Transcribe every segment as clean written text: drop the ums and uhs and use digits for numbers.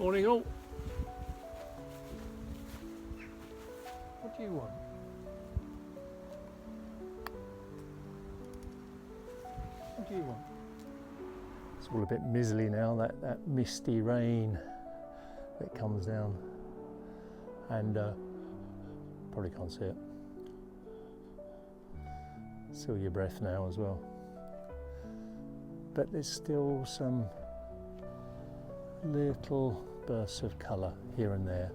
Morning all. What do you want? What do you want? It's all a bit mizzly now, that misty rain that comes down, and probably can't see it. Seal your breath now as well. But there's still some little bursts of colour here and there.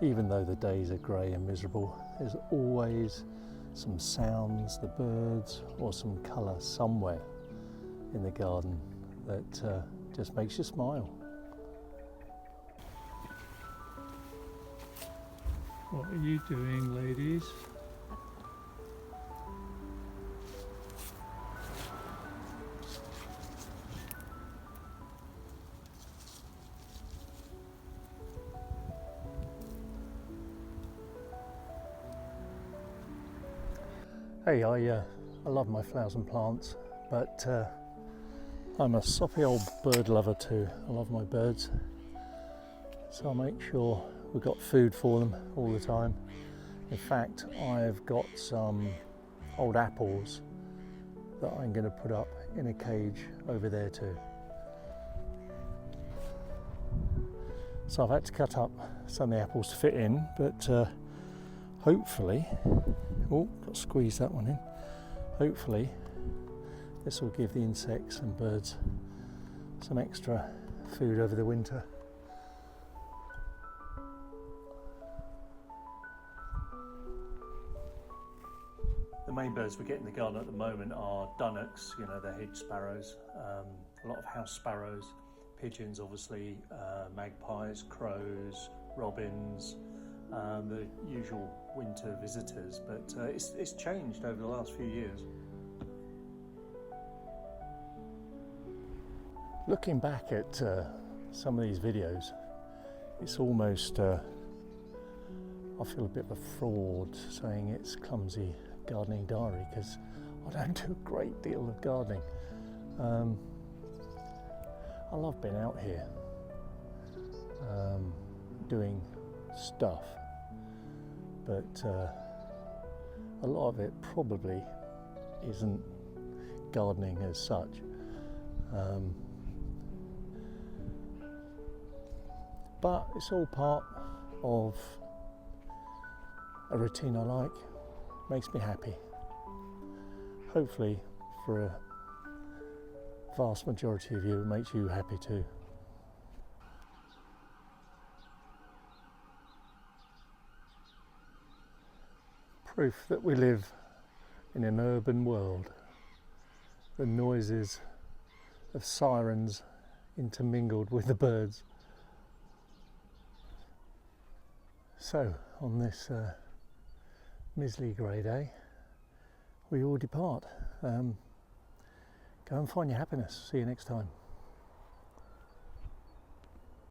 Even though the days are grey and miserable, there's always some sounds, the birds, or some colour somewhere in the garden that just makes you smile. What are you doing, ladies? Hey, I love my flowers and plants, but I'm a soppy old bird lover too. I love my birds, so I make sure we've got food for them all the time. In fact, I've got some old apples that I'm going to put up in a cage over there too. So I've had to cut up some of the apples to fit in, but hopefully, oh, got to squeeze that one in. Hopefully, this will give the insects and birds some extra food over the winter. The main birds we get in the garden at the moment are dunnocks, you know, the hedge sparrows, a lot of house sparrows, pigeons obviously, magpies, crows, robins, the usual winter visitors, but it's changed over the last few years. Looking back at some of these videos, it's almost, I feel a bit of a fraud saying it's clumsy gardening diary, because I don't do a great deal of gardening. I love being out here doing stuff, but a lot of it probably isn't gardening as such. But it's all part of a routine I like, makes me happy. Hopefully for a vast majority of you it makes you happy too. Proof that we live in an urban world. The noises of sirens intermingled with the birds. So, on this miserly grey day, we all depart. Go and find your happiness. See you next time.